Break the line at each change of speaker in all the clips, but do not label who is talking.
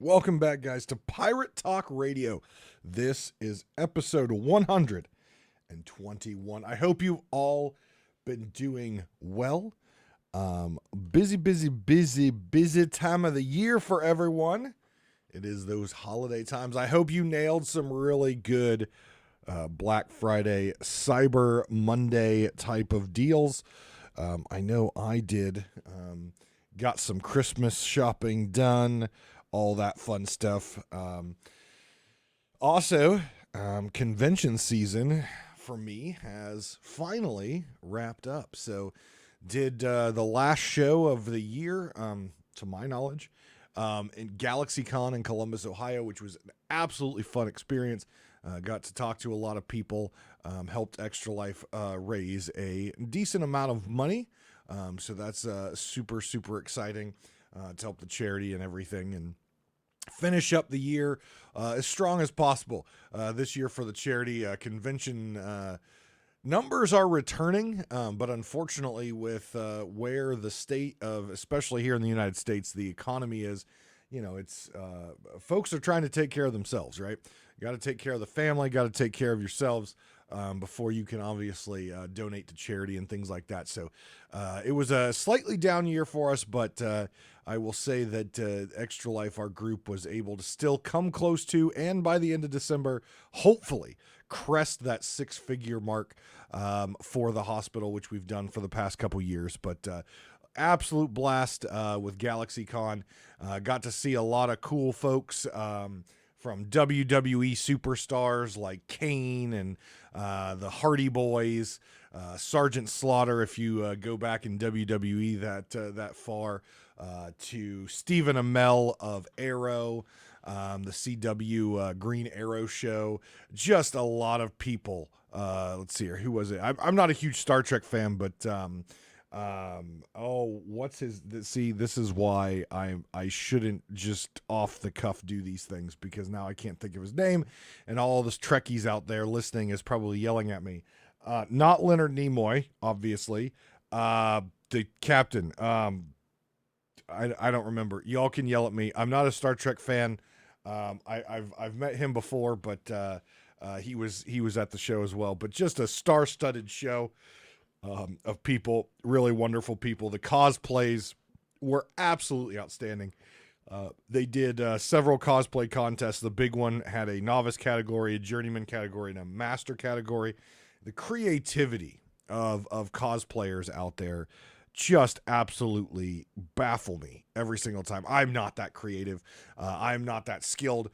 Welcome back, guys, to Pirate Talk Radio. This is episode 121. I hope you've all been doing well. Busy time of the year for everyone. It is those holiday times. I hope you nailed some really good Black Friday, Cyber Monday type of deals. I know I did. Got some Christmas shopping done. All that fun stuff. Also, convention season for me has finally wrapped up. So, did the last show of the year, to my knowledge, in GalaxyCon in Columbus, Ohio, which was an absolutely fun experience. Got to talk to a lot of people. Helped Extra Life raise a decent amount of money. So that's super exciting to help the charity and everything, and finish up the year as strong as possible. This year for the charity convention numbers are returning, but unfortunately with where the state of, especially here in the United States, the economy is, it's folks are trying to take care of themselves, right? You got to take care of the family, got to take care of yourselves before you can obviously donate to charity and things like that. So it was a slightly down year for us, but I will say that Extra Life, our group, was able to still come close to, and by the end of December, hopefully crest that six-figure mark for the hospital, which we've done for the past couple years. But absolute blast with GalaxyCon. Got to see a lot of cool folks from WWE superstars like Kane and the Hardy Boys, Sergeant Slaughter, if you go back in WWE that far, to Stephen Amell of Arrow, the CW Green Arrow show. Just a lot of people. Let's see here. Who was it? I'm not a huge Star Trek fan, but what's his? See, this is why I shouldn't just off the cuff do these things, because now I can't think of his name, and all this Trekkies out there listening is probably yelling at me. Not Leonard Nimoy, obviously. The captain. I don't remember. Y'all can yell at me. I'm not a Star Trek fan. I've met him before, but he was at the show as well. But just a star-studded show. Of people, really wonderful people. The cosplays were absolutely outstanding. They did several cosplay contests. The big one had a novice category, a journeyman category, and a master category. The creativity of cosplayers out there just absolutely baffle me every single time. I'm not that creative. I'm not that skilled.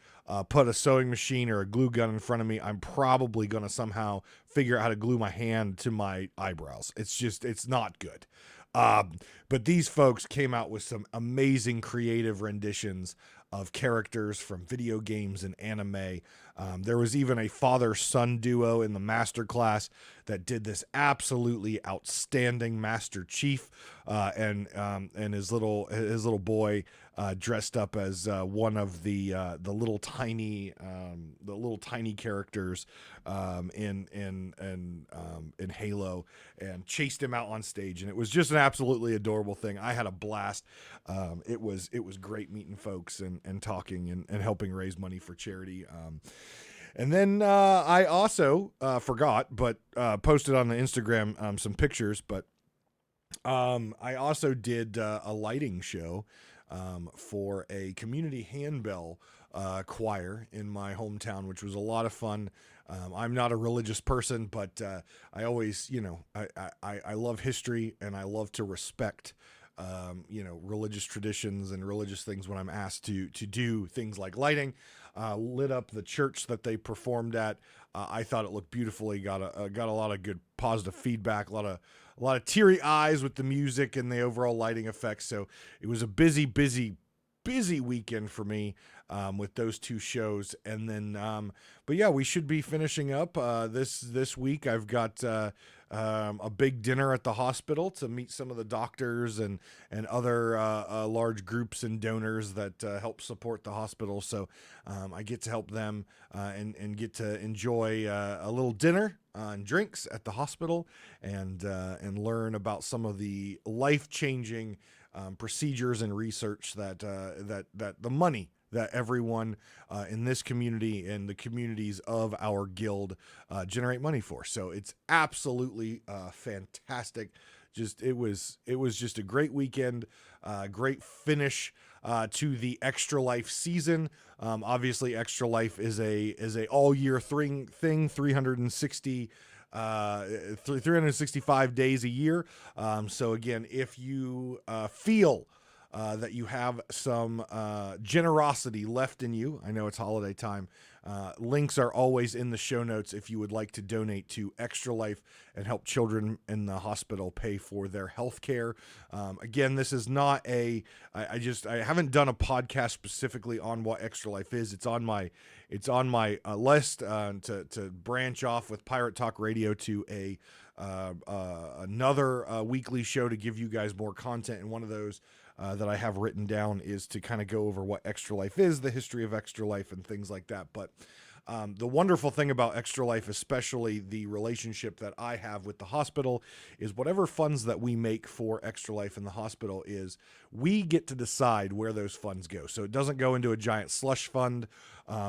Put a sewing machine or a glue gun in front of me, I'm probably going to somehow figure out how to glue my hand to my eyebrows. It's not good. But these folks came out with some amazing creative renditions of characters from video games and anime. There was even a father-son duo in the master class that did this absolutely outstanding Master Chief and his little boy dressed up as one of the little tiny characters in Halo, and chased him out on stage, and it was just an absolutely adorable thing. I had a blast. It was great meeting folks and talking and helping raise money for charity. And then I also forgot, but posted on the Instagram some pictures. But I also did a lighting show for a community handbell choir in my hometown, which was a lot of fun. I'm not a religious person, but I always, I love history, and I love to respect religious traditions and religious things when I'm asked to do things like lighting. Lit up the church that they performed at. I thought it looked beautifully. Got a lot of good positive feedback. A lot of teary eyes with the music and the overall lighting effects. So it was a busy weekend for me with those two shows. And then, but yeah, we should be finishing up this week. I've got a big dinner at the hospital to meet some of the doctors and other large groups and donors that help support the hospital. So I get to help them and get to enjoy a little dinner and drinks at the hospital, and learn about some of the life-changing procedures and research that the money that everyone in this community and the communities of our guild generate money for. So it's absolutely fantastic. It was just a great weekend, great finish to the Extra Life season. Obviously, Extra Life is a all year thing, 365 days a year. So again, if you feel that you have some generosity left in you, I know it's holiday time. Links are always in the show notes if you would like to donate to Extra Life and help children in the hospital pay for their health care. Again, this is not I haven't done a podcast specifically on what Extra Life is. It's on my list to branch off with Pirate Talk Radio to another weekly show to give you guys more content. And one of those that I have written down is to kind of go over what Extra Life is, the history of Extra Life, and things like that. But the wonderful thing about Extra Life, especially the relationship that I have with the hospital, is whatever funds that we make for Extra Life in the hospital is we get to decide where those funds go. So it doesn't go into a giant slush fund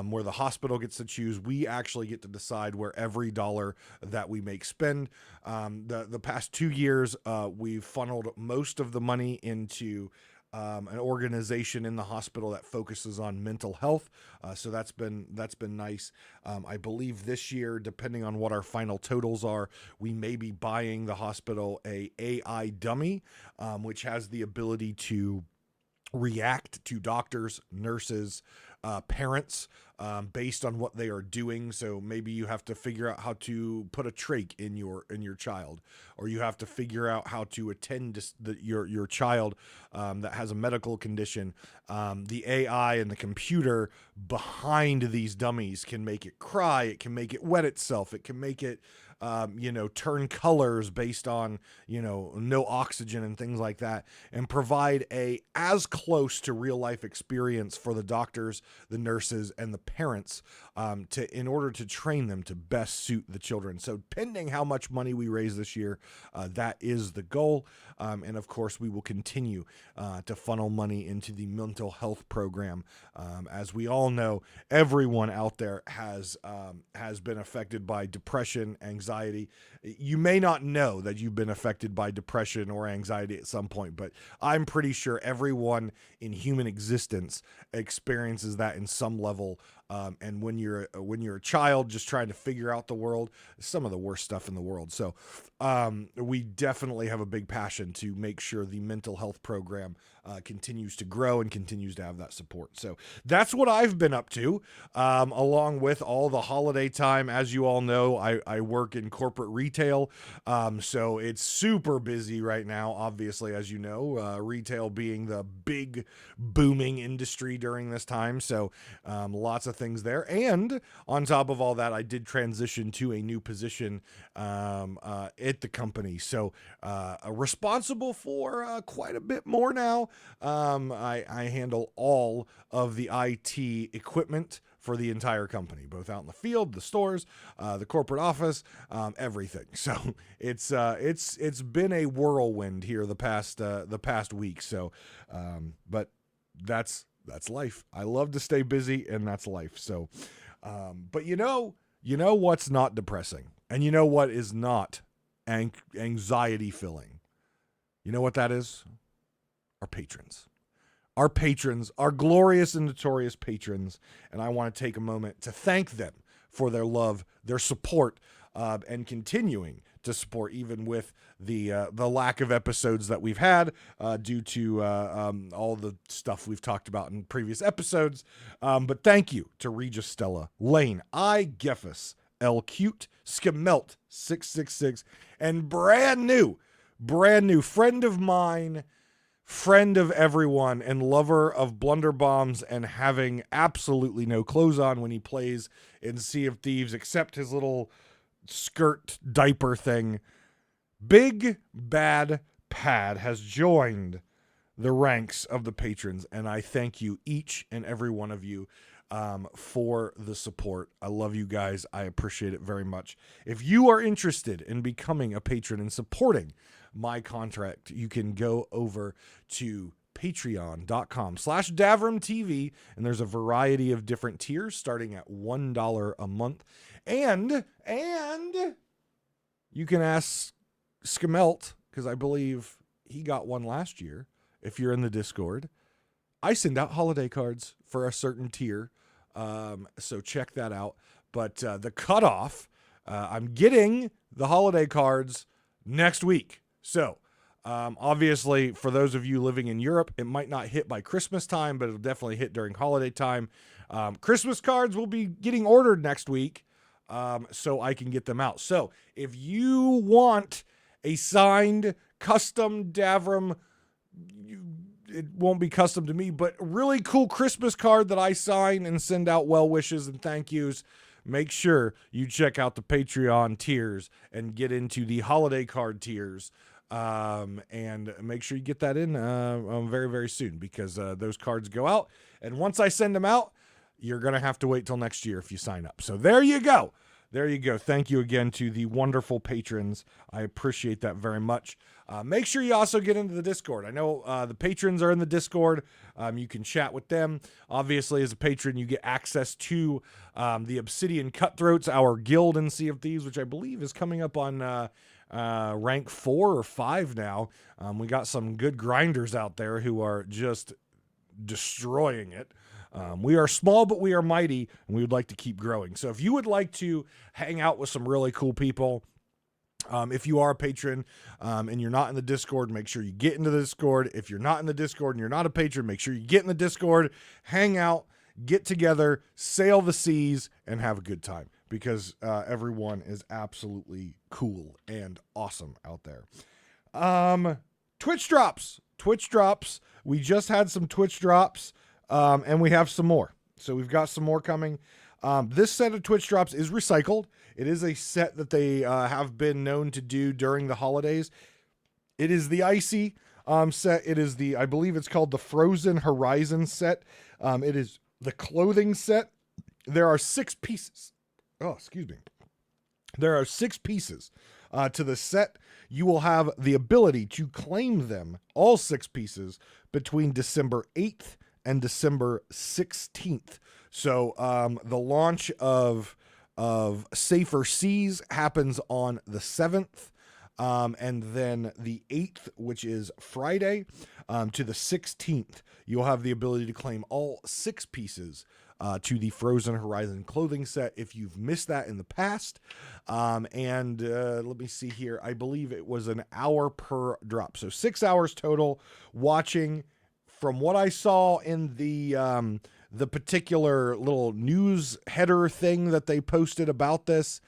where the hospital gets to choose. We actually get to decide where every dollar that we make spend. The past 2 years, we've funneled most of the money into an organization in the hospital that focuses on mental health. So that's been nice. I believe this year, depending on what our final totals are, we may be buying the hospital a AI dummy, which has the ability to react to doctors, nurses, parents, based on what they are doing. So maybe you have to figure out how to put a trach in your child, or you have to figure out how to attend to your child that has a medical condition. The AI and the computer behind these dummies can make it cry. It can make it wet itself. It can make it turn colors based on, no oxygen and things like that, and provide a as close to real life experience for the doctors, the nurses, and the parents, in order to train them to best suit the children. So pending how much money we raise this year, that is the goal. And of course, we will continue to funnel money into the mental health program. As we all know, everyone out there has been affected by depression, anxiety. You may not know that you've been affected by depression or anxiety at some point, but I'm pretty sure everyone in human existence experiences that in some level. And when you're a child just trying to figure out the world, some of the worst stuff in the world. So we definitely have a big passion to make sure the mental health program continues to grow and continues to have that support. So that's what I've been up to, along with all the holiday time. As you all know, I work in corporate retail, so it's super busy right now, obviously, as you know, retail being the big booming industry during this time. So lots of things there. And on top of all that, I did transition to a new position at the company. So responsible for quite a bit more now. I handle all of the IT equipment for the entire company, both out in the field, the stores, the corporate office, everything. So it's been a whirlwind here the past week. So, but that's life. I love to stay busy, and that's life. So, but you know what's not depressing, and you know what is not anxiety filling. You know what that is? Our patrons. Our patrons, our glorious and notorious patrons, and I want to take a moment to thank them for their love, their support, and continuing to support even with the lack of episodes that we've had due to all the stuff we've talked about in previous episodes. But thank you to Regis Stella, Lane, I Geffus, L Cute, Skimelt 666, and brand new friend of mine, friend of everyone, and lover of blunderbombs and having absolutely no clothes on when he plays in Sea of Thieves except his little skirt diaper thing. Big Bad Pad has joined the ranks of the patrons, and I thank you, each and every one of you, for the support. I love you guys. I appreciate it very much. If you are interested in becoming a patron and supporting my contract, you can go over to patreon.com/DavrimTV, and there's a variety of different tiers starting at $1 a month. And you can ask Skemelt, because I believe he got one last year, if you're in the Discord. I send out holiday cards for a certain tier, so check that out. But the cutoff, I'm getting the holiday cards next week. So obviously, for those of you living in Europe, it might not hit by Christmas time, but it'll definitely hit during holiday time. Christmas cards will be getting ordered next week, so I can get them out. So if you want a signed, custom Davrim, it won't be custom to me, but really cool Christmas card that I sign and send out well wishes and thank yous, make sure you check out the Patreon tiers and get into the holiday card tiers. And make sure you get that in very, very soon, because those cards go out. And once I send them out, you're going to have to wait till next year if you sign up. So there you go. There you go. Thank you again to the wonderful patrons. I appreciate that very much. Make sure you also get into the Discord. I know the patrons are in the Discord. You can chat with them. Obviously, as a patron, you get access to the Obsidian Cutthroats, our guild in Sea of Thieves, which I believe is coming up on rank 4 or 5 now. We got some good grinders out there who are just destroying it. We are small, but we are mighty, and we would like to keep growing. So if you would like to hang out with some really cool people, if you are a patron and you're not in the Discord, make sure you get into the Discord. If you're not in the Discord and you're not a patron, make sure you get in the Discord, hang out, get together, sail the seas, and have a good time, because everyone is absolutely cool and awesome out there. Twitch drops. We just had some Twitch drops. And we have some more. So we've got some more coming. This set of Twitch drops is recycled. It is a set that they have been known to do during the holidays. It is the Icy set. It is I believe it's called the Frozen Horizon set. It is the clothing set. There are 6 pieces. Oh, excuse me. There are 6 pieces to the set. You will have the ability to claim them, all 6 pieces, between December 8th and December 16th. So the launch of Safer Seas happens on the 7th, and then the 8th, which is Friday, to the 16th, you'll have the ability to claim all 6 pieces to the Frozen Horizon clothing set if you've missed that in the past. And let me see here. I believe it was an hour per drop. So 6 hours total watching. From what I saw in the particular little news header thing that they posted about this,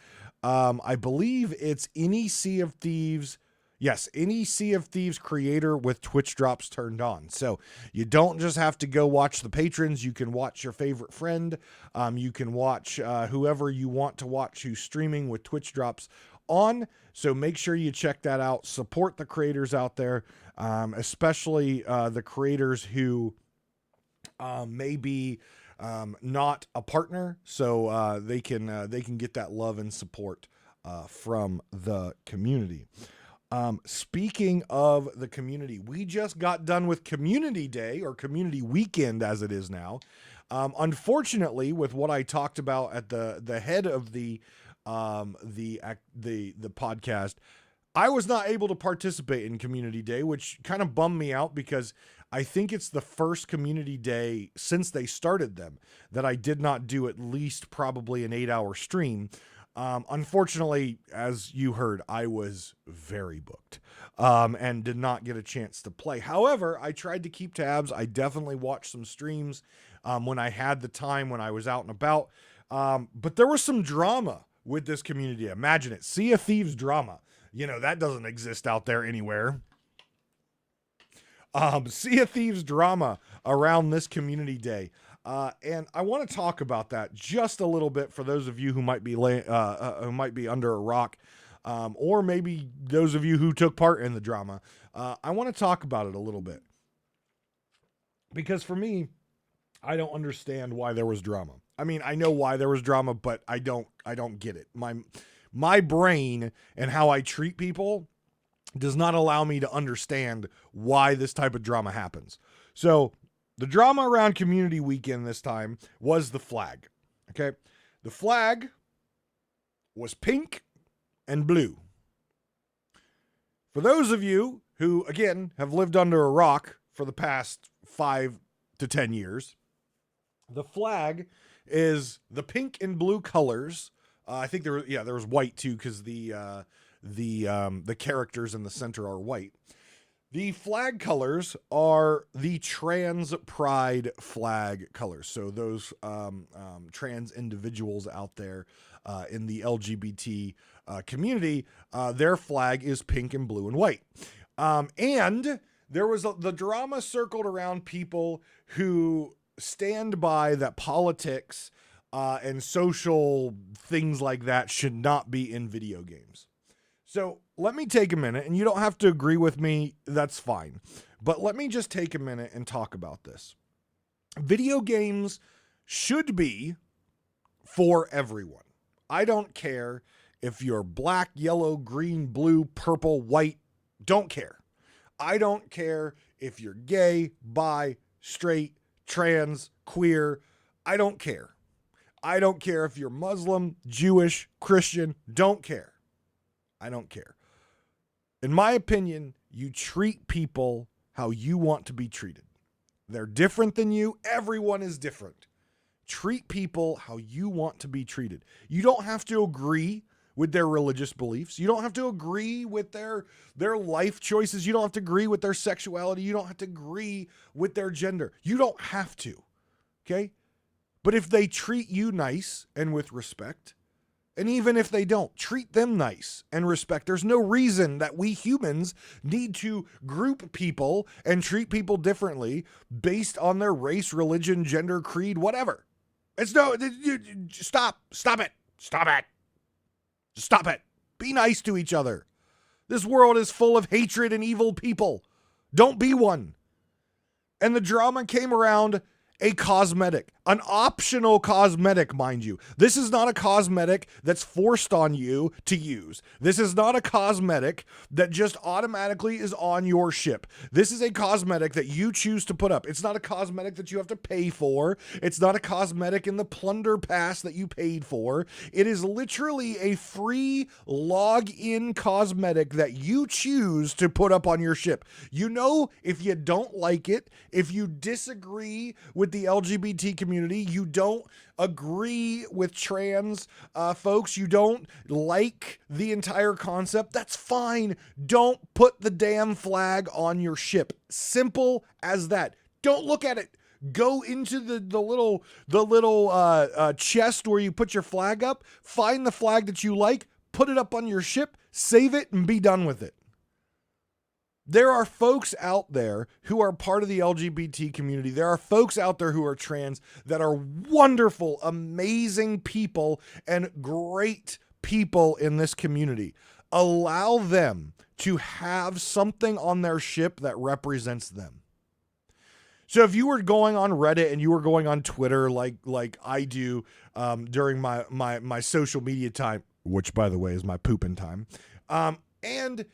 I believe it's any Sea of Thieves. Yes, any Sea of Thieves creator with Twitch drops turned on. So you don't just have to go watch the patrons. You can watch your favorite friend. You can watch whoever you want to watch who's streaming with Twitch drops on. So make sure you check that out. Support the creators out there, especially the creators who may be not a partner, so they can get that love and support from the community. Speaking of the community, we just got done with Community Day, or Community Weekend as it is now. Unfortunately, with what I talked about at the head of the podcast, I was not able to participate in Community Day, which kind of bummed me out, because I think it's the first Community Day since they started them that I did not do at least probably an 8-hour stream. Unfortunately, as you heard, I was very booked and did not get a chance to play. However, I tried to keep tabs. I definitely watched some streams when I had the time, when I was out and about. But there was some drama with this community. Imagine it. Sea of Thieves drama. You know, that doesn't exist out there anywhere. Sea of Thieves drama around this Community Day. And I want to talk about that just a little bit for those of you who might be under a rock, or maybe those of you who took part in the drama. I want to talk about it a little bit, because for me, I don't understand why there was drama. I mean, I know why there was drama, but I don't get it. My brain and how I treat people does not allow me to understand why this type of drama happens. So the drama around Community Weekend this time was the flag. Okay. The flag was pink and blue. For those of you who, again, have lived under a rock for the past 5 to 10 years, the flag is the pink and blue colors. I think there was white too, because the characters in the center are white. The flag colors are the trans pride flag colors. So those trans individuals out there in the LGBT community, their flag is pink and blue and white. And there was the drama circled around people who stand by that politics and social things like that should not be in video games. So let me take a minute, and you don't have to agree with me, that's fine. But let me just take a minute and talk about this. Video games should be for everyone. I don't care if you're black, yellow, green, blue, purple, white, don't care. I don't care if you're gay, bi, straight, trans, queer, I don't care. I don't care if you're Muslim, Jewish, Christian, don't care. I don't care. In my opinion, you treat people how you want to be treated. They're different than you. Everyone is different. Treat people how you want to be treated. You don't have to agree with their religious beliefs. You don't have to agree with their life choices. You don't have to agree with their sexuality. You don't have to agree with their gender. You don't have to. Okay? But if they treat you nice and with respect, and even if they don't, treat them nice and respect. There's no reason that we humans need to group people and treat people differently based on their race, religion, gender, creed, whatever. Stop it. Be nice to each other. This world is full of hatred and evil people. Don't be one. And the drama came around a cosmetic, an optional cosmetic, mind you. This is not a cosmetic that's forced on you to use. This is not a cosmetic that just automatically is on your ship. This is a cosmetic that you choose to put up. It's not a cosmetic that you have to pay for. It's not a cosmetic in the plunder pass that you paid for. It is literally a free log-in cosmetic that you choose to put up on your ship. You know, if you don't like it, if you disagree with the LGBT community, you don't agree with trans folks, you don't like the entire concept, that's fine. Don't put the damn flag on your ship. Simple as that. Don't look at it. Go into the little chest where you put your flag up, find the flag that you like, put it up on your ship, save it, and be done with it. There are folks out there who are part of the LGBT community. There are folks out there who are trans that are wonderful, amazing people and great people in this community. Allow them to have something on their ship that represents them. So if you were going on Reddit and you were going on Twitter like I do during my social media time, which by the way is my pooping time, and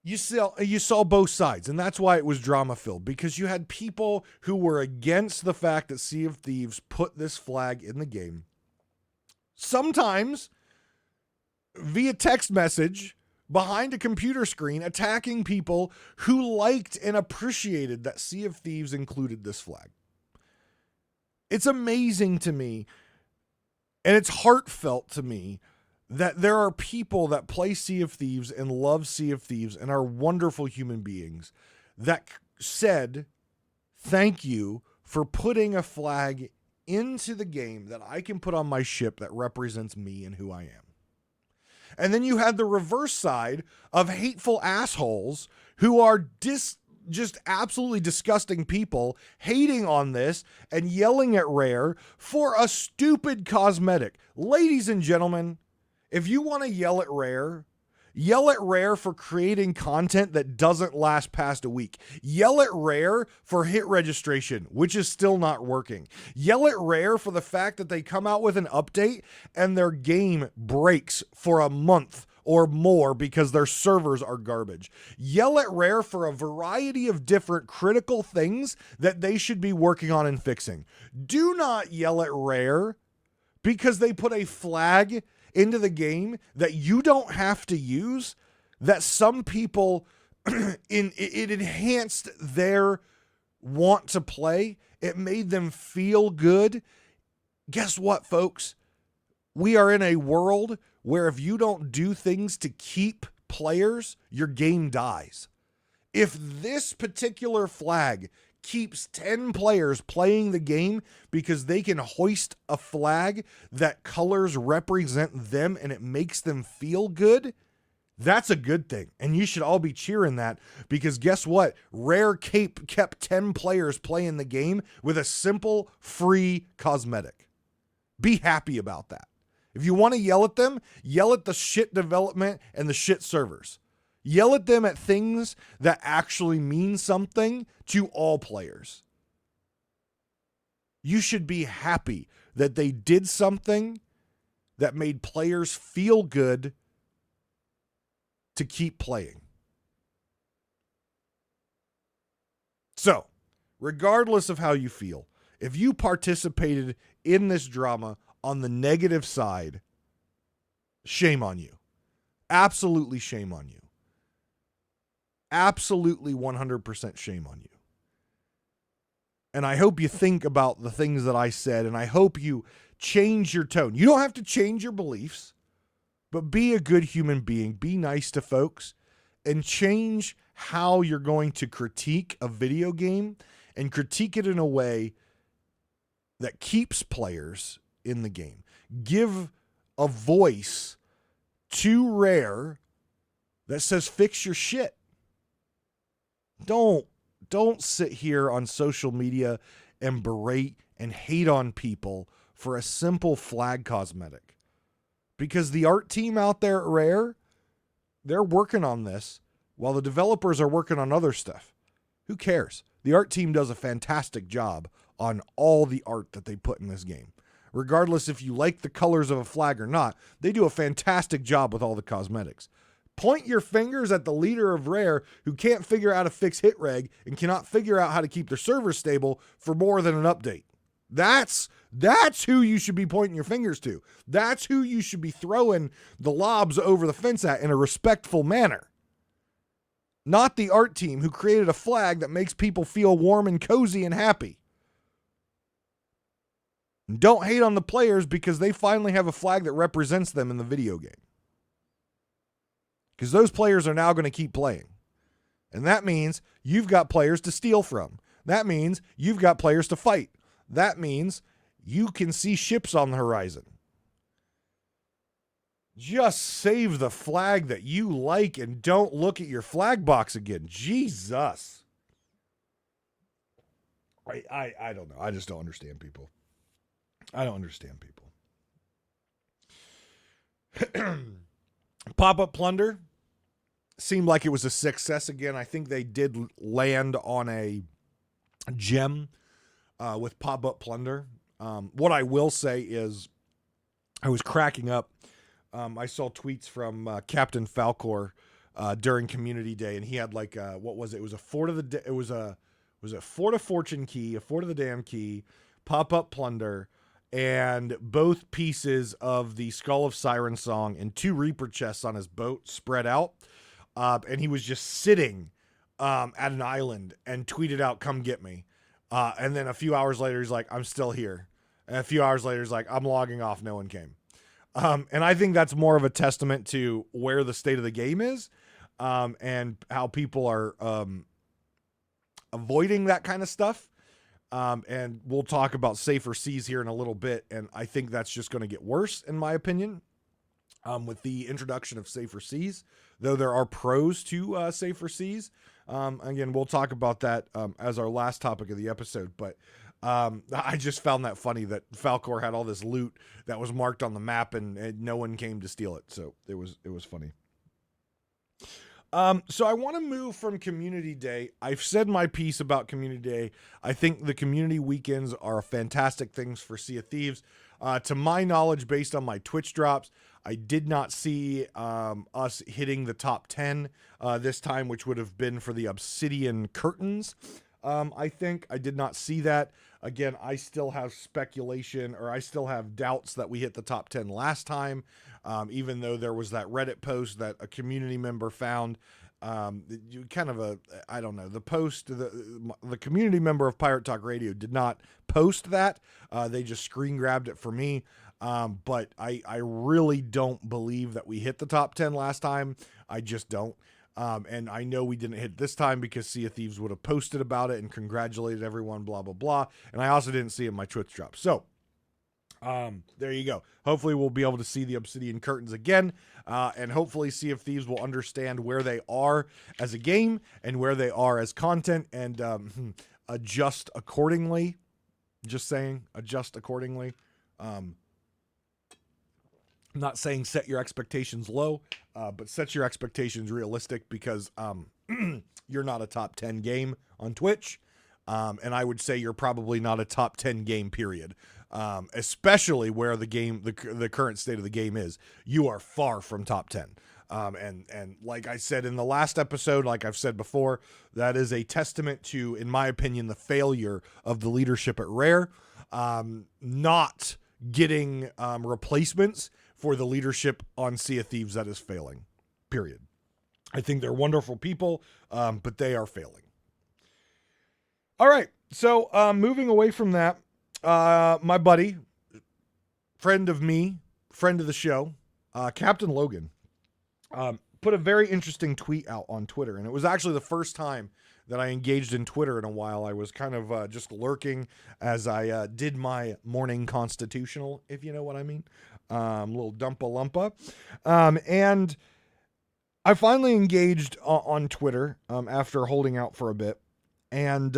you saw both sides, and that's why it was drama-filled, because you had people who were against the fact that Sea of Thieves put this flag in the game. Sometimes via text message behind a computer screen attacking people who liked and appreciated that Sea of Thieves included this flag. It's amazing to me, and it's heartfelt to me, that there are people that play Sea of Thieves and love Sea of Thieves and are wonderful human beings that said, thank you for putting a flag into the game that I can put on my ship that represents me and who I am. And then you had the reverse side of hateful assholes who are just absolutely disgusting people hating on this and yelling at Rare for a stupid cosmetic. Ladies and gentlemen, if you want to yell at Rare for creating content that doesn't last past a week. Yell at Rare for hit registration, which is still not working. Yell at Rare for the fact that they come out with an update and their game breaks for a month or more because their servers are garbage. Yell at Rare for a variety of different critical things that they should be working on and fixing. Do not yell at Rare because they put a flag into the game that you don't have to use, that some people it enhanced their want to play. It made them feel good. Guess what, folks? We are in a world where if you don't do things to keep players, your game dies. If this particular flag keeps 10 players playing the game because they can hoist a flag that colors represent them and it makes them feel good, that's a good thing. And you should all be cheering that, because guess what? Rare kept 10 players playing the game with a simple free cosmetic. Be happy about that. If you want to yell at them, yell at the shit development and the shit servers. Yell at them at things that actually mean something to all players. You should be happy that they did something that made players feel good to keep playing. So, regardless of how you feel, if you participated in this drama on the negative side, shame on you. Absolutely shame on you. Absolutely 100% shame on you. And I hope you think about the things that I said, and I hope you change your tone. You don't have to change your beliefs, but be a good human being. Be nice to folks and change how you're going to critique a video game, and critique it in a way that keeps players in the game. Give a voice to Rare that says fix your shit. Don't sit here on social media and berate and hate on people for a simple flag cosmetic. Because the art team out there at Rare, they're working on this while the developers are working on other stuff. Who cares? The art team does a fantastic job on all the art that they put in this game. Regardless if you like the colors of a flag or not, they do a fantastic job with all the cosmetics. Point your fingers at the leader of Rare who can't figure out how to fix hit reg and cannot figure out how to keep their servers stable for more than an update. That's who you should be pointing your fingers to. That's who you should be throwing the lobs over the fence at in a respectful manner. Not the art team who created a flag that makes people feel warm and cozy and happy. And don't hate on the players because they finally have a flag that represents them in the video game. Because those players are now going to keep playing. And that means you've got players to steal from. That means you've got players to fight. That means you can see ships on the horizon. Just save the flag that you like and don't look at your flag box again. Jesus. I don't know. I just don't understand people. I don't understand people. Pop-up plunder seemed like it was a success again. I think they did land on a gem with pop-up plunder. What I will say is I was cracking up. I saw tweets from Captain Falcor during Community Day, and he had like what was it? It was a Fort of the it was a Fort of Fortune key, a Fort of the Damn key, pop-up plunder, and both pieces of the Skull of Siren song and 2 Reaper chests on his boat spread out. And he was just sitting at an island and tweeted out, "Come get me." And then a few hours later, he's like, "I'm still here." And a few hours later, he's like, "I'm logging off. No one came." And I think that's more of a testament to where the state of the game is, and how people are avoiding that kind of stuff. And we'll talk about safer seas here in a little bit. And I think that's just going to get worse, in my opinion, with the introduction of safer seas, though there are pros to safer seas. Again, we'll talk about that as our last topic of the episode. But I just found that funny that Falcor had all this loot that was marked on the map and no one came to steal it. So it was funny. So I want to move from Community Day. I've said my piece about Community Day. I think the community weekends are fantastic things for Sea of Thieves. To my knowledge, based on my Twitch drops, I did not see us hitting the top 10 this time, which would have been for the Obsidian Curtains. I think I did not see that. Again, I still have speculation, or I still have doubts that we hit the top 10 last time, even though there was that Reddit post that a community member found. You kind of I don't know, the post, the community member of Pirate Talk Radio did not post that. They just screen grabbed it for me. But I really don't believe that we hit the top 10 last time. I just don't. And I know we didn't hit this time because Sea of Thieves would have posted about it and congratulated everyone, blah, blah, blah. And I also didn't see it in my Twitch drop. So, there you go. Hopefully we'll be able to see the Obsidian Curtains again. And hopefully Sea of Thieves will understand where they are as a game and where they are as content and, adjust accordingly. Just saying, adjust accordingly. I'm not saying set your expectations low, but set your expectations realistic because you're not a top 10 game on Twitch. And I would say you're probably not a top 10 game, period. Especially where the game, the current state of the game is. You are far from top 10. And like I said in the last episode, like I've said before, that is a testament to, in my opinion, the failure of the leadership at Rare. Not getting replacements for the leadership on Sea of Thieves that is failing, period. I think they're wonderful people, but they are failing. All right, so moving away from that, my buddy, friend of me, friend of the show, Captain Logan, put a very interesting tweet out on Twitter, and it was actually the first time that I engaged in Twitter in a while. I was kind of just lurking as I did my morning constitutional, if you know what I mean. Little dumpa lumpa. And I finally engaged on Twitter after holding out for a bit. And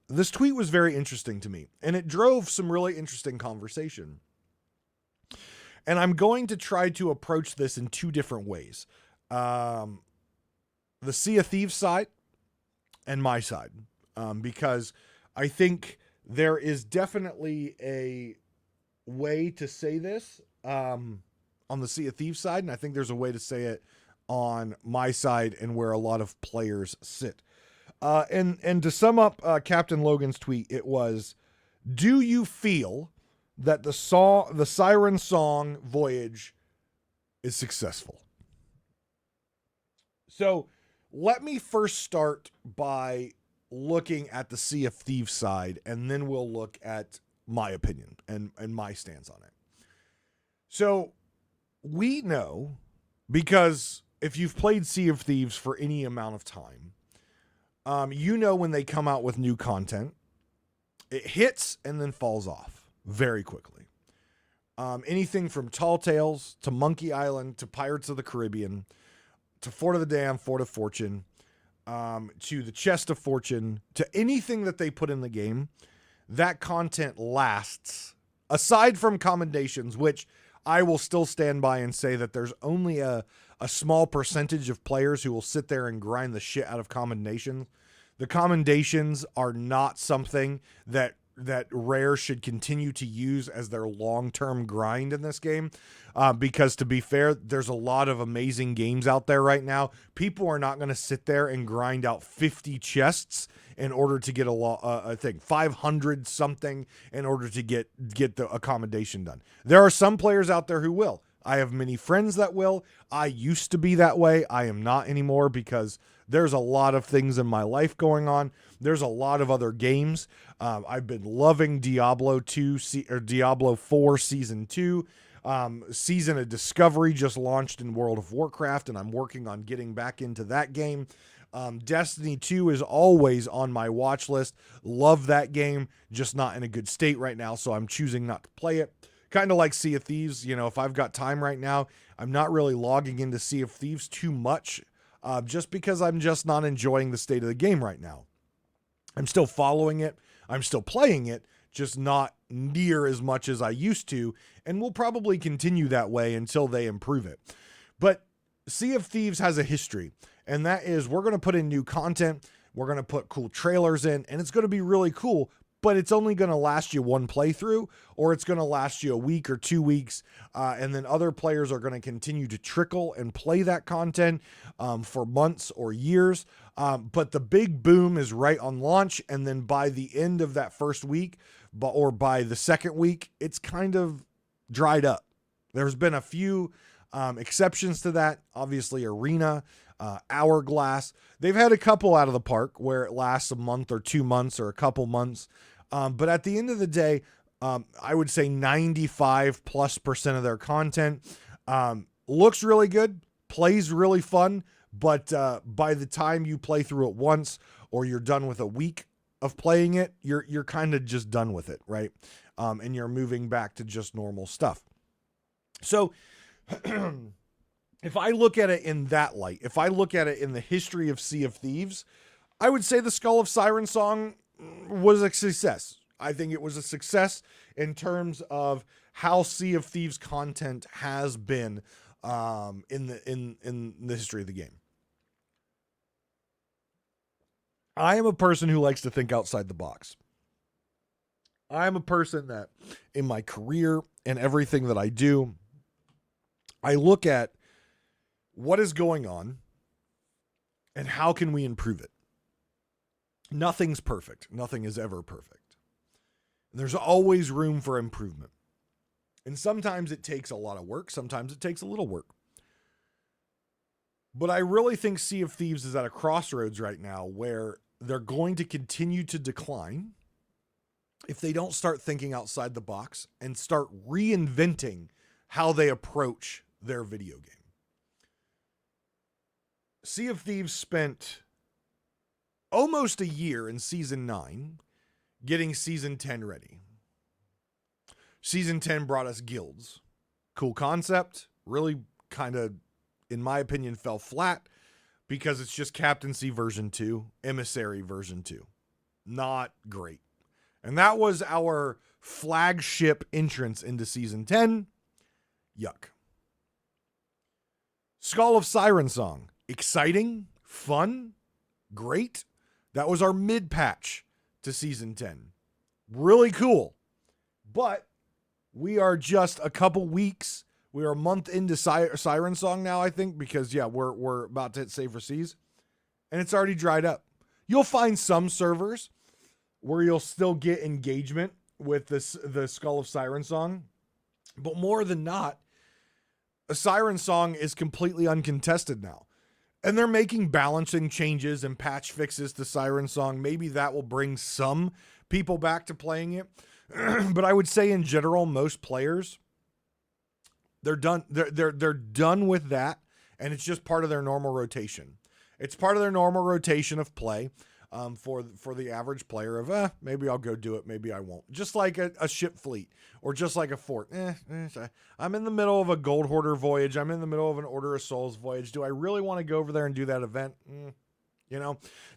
this tweet was very interesting to me. And it drove some really interesting conversation. And I'm going to try to approach this in two different ways. The Sea of Thieves side and my side. Because I think there is definitely a way to say this on the Sea of Thieves side, and I think there's a way to say it on my side and where a lot of players sit. And to sum up Captain Logan's tweet, it was, do you feel that the Siren Song voyage is successful? So let me first start by looking at the Sea of Thieves side, and then we'll look at my opinion and my stance on it. So we know, because if you've played Sea of Thieves for any amount of time, you know when they come out with new content, it hits and then falls off very quickly. Anything from Tall Tales to Monkey Island to Pirates of the Caribbean to Fort of the Damned, Fort of Fortune, to the Chest of Fortune, to anything that they put in the game, that content lasts, aside from commendations, which I will still stand by and say that there's only a small percentage of players who will sit there and grind the shit out of commendations. The commendations are not something that Rare should continue to use as their long-term grind in this game. Because to be fair, there's a lot of amazing games out there right now. People are not going to sit there and grind out 50 chests in order to get I think 500 something in order to get the accommodation done. There are some players out there who will. I have many friends that will. I used to be that way. I am not anymore because there's a lot of things in my life going on. There's a lot of other games. I've been loving Diablo 2 or Diablo 4 Season 2. Season of Discovery just launched in World of Warcraft, and I'm working on getting back into that game. Destiny 2 is always on my watch list. Love that game, just not in a good state right now, so I'm choosing not to play it. Kind of like Sea of Thieves, you know, if I've got time right now, I'm not really logging into Sea of Thieves too much, just because I'm just not enjoying the state of the game right now. I'm still following it. I'm still playing it, just not near as much as I used to, and will probably continue that way until they improve it. But Sea of Thieves has a history, and that is we're going to put in new content, we're going to put cool trailers in, and it's going to be really cool, but it's only going to last you one playthrough, or it's going to last you a week or 2 weeks. And then other players are going to continue to trickle and play that content for months or years. But the big boom is right on launch. And then by the end of that first week, or by the second week, it's kind of dried up. There's been a few exceptions to that. Obviously, Arena, Hourglass. They've had a couple out of the park where it lasts a month or 2 months or a couple months. But at the end of the day, I would say 95+% of their content looks really good, plays really fun. But by the time you play through it once, or you're done with a week of playing it, you're kind of just done with it, right? And you're moving back to just normal stuff. So if I look at it in that light, if I look at it in the history of Sea of Thieves, I would say the Skull of Sirensong was a success. I think it was a success in terms of how Sea of Thieves content has been in the history of the game. I am a person who likes to think outside the box. I am a person that in my career and everything that I do, I look at what is going on and how can we improve it. Nothing's perfect. Nothing is ever perfect. There's always room for improvement. And sometimes it takes a lot of work. Sometimes it takes a little work. But I really think Sea of Thieves is at a crossroads right now where they're going to continue to decline if they don't start thinking outside the box and start reinventing how they approach their video game. Sea of Thieves spent almost a year in Season 9 getting Season 10 ready. Season 10 brought us guilds. Cool concept. Really kind of, in my opinion, fell flat because it's just Captaincy version 2, Emissary version 2. Not great. And that was our flagship entrance into Season 10. Yuck. Skull of Sirensong. Exciting, fun, great. That was our mid-patch to Season 10. Really cool. But we are just a couple weeks. We are a month into Sirensong now, I think, because, yeah, we're about to hit Safer Seas. And it's already dried up. You'll find some servers where you'll still get engagement with the Skull of Sirensong. But more than not, a Sirensong is completely uncontested now. And they're making balancing changes and patch fixes to Sirensong. Maybe that will bring some people back to playing it. But I would say in general, most players, they're done. They're done with that. And it's just part of their normal rotation. It's part of their normal rotation of play. For the average player of, maybe I'll go do it, maybe I won't. Just like a ship fleet, or just like a fort. I'm in the middle of a Gold Hoarder voyage. I'm in the middle of an Order of Souls voyage. Do I really want to go over there and do that event?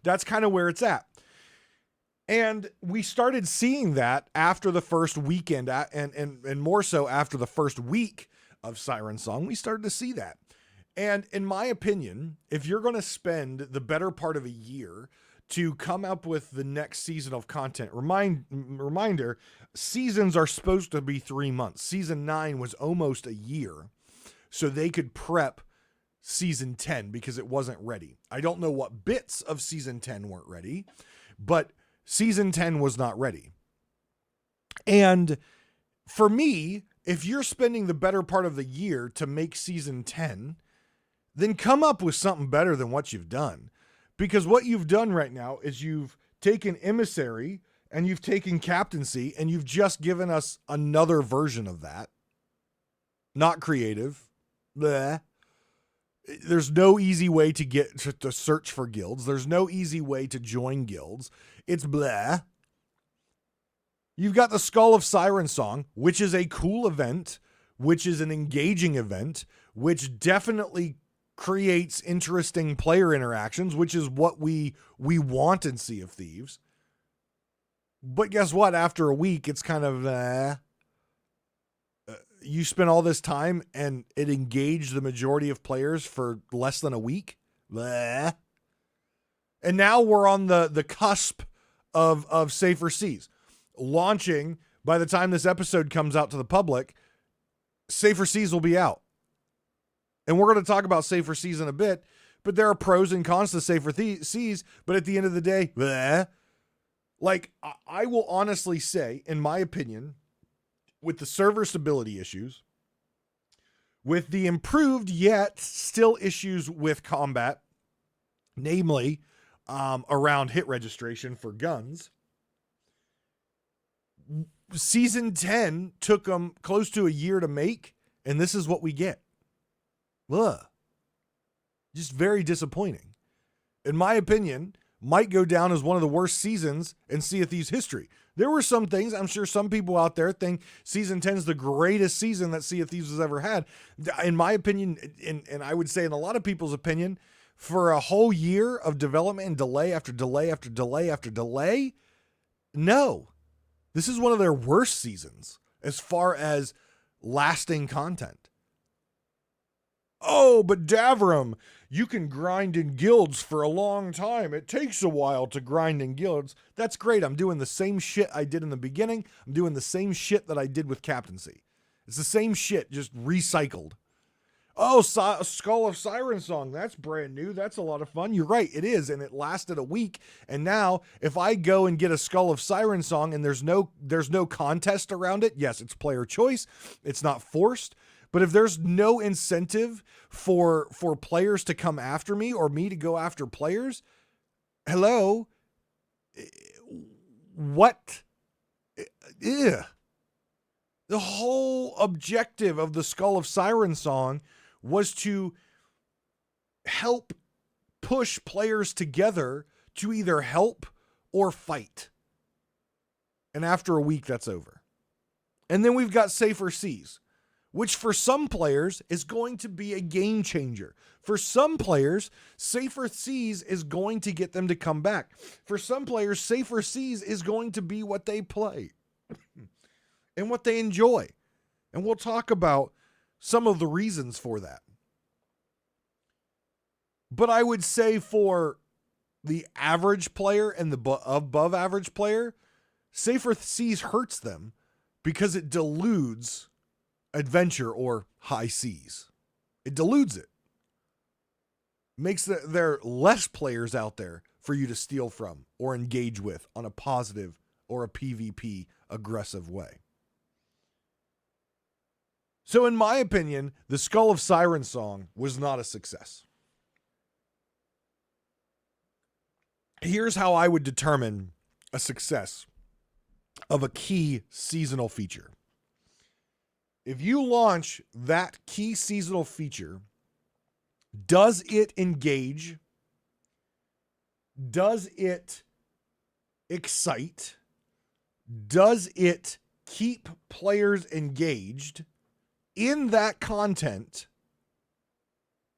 That's kind of where it's at. And we started seeing that after the first weekend, and more so after the first week of Sirensong, we started to see that. And in my opinion, if you're going to spend the better part of a year to come up with the next season of content. Reminder, seasons are supposed to be 3 months. Season 9 was almost a year, so they could prep Season 10 because it wasn't ready. I don't know what bits of Season 10 weren't ready, but Season 10 was not ready. And for me, if you're spending the better part of the year to make Season 10, then come up with something better than what you've done. Because what you've done right now is you've taken Emissary and you've taken Captaincy and you've just given us another version of that. Not creative. Bleh. There's no easy way to get to search for guilds. There's no easy way to join guilds. It's bleh. You've got the Skull of Sirensong, which is a cool event, which is an engaging event, which definitely creates interesting player interactions, which is what we want in Sea of Thieves. But guess what? After a week, it's kind of, you spent all this time and it engaged the majority of players for less than a week. Bleh. And now we're on the cusp of Safer Seas. launching by the time this episode comes out to the public, Safer Seas will be out. And we're going to talk about Safer Seas in a bit, but there are pros and cons to Safer Seas. But at the end of the day, bleh, like I will honestly say, in my opinion, with the server stability issues, with the improved yet still issues with combat, namely around hit registration for guns, Season 10 took them close to a year to make, and this is what we get. Ugh. Just very disappointing. In my opinion, might go down as one of the worst seasons in Sea of Thieves history. There were some things, I'm sure some people out there think Season 10 is the greatest season that Sea of Thieves has ever had. In my opinion, and I would say in a lot of people's opinion, for a whole year of development and delay after delay after delay after delay, no. This is one of their worst seasons as far as lasting content. Oh, but Davrim, you can grind in guilds for a long time. It takes a while to grind in guilds. That's great. I'm doing the same shit I did in the beginning. I'm doing the same shit that I did with captaincy. It's the same shit, just recycled. Oh, Skull of Siren Song. That's brand new. That's a lot of fun. You're right. It is. And it lasted a week. And now if I go and get a Skull of Siren Song and there's no contest around it, yes, it's player choice. It's not forced. But if there's no incentive for players to come after me or me to go after players, hello, what? Ugh. The whole objective of the Skull of Siren Song was to help push players together to either help or fight. And after a week, that's over. And then we've got Safer Seas, which for some players is going to be a game changer. For some players, Safer Seas is going to get them to come back. For some players, Safer Seas is going to be what they play and what they enjoy. And we'll talk about some of the reasons for that. But I would say for the average player and the above average player, Safer Seas hurts them because it deludes adventure or high seas. It deludes it. Makes there less players out there for you to steal from or engage with on a positive or a PvP aggressive way. So in my opinion, the Skull of Siren Song was not a success. Here's how I would determine a success of a key seasonal feature. If you launch that key seasonal feature, does it engage? Does it excite? Does it keep players engaged in that content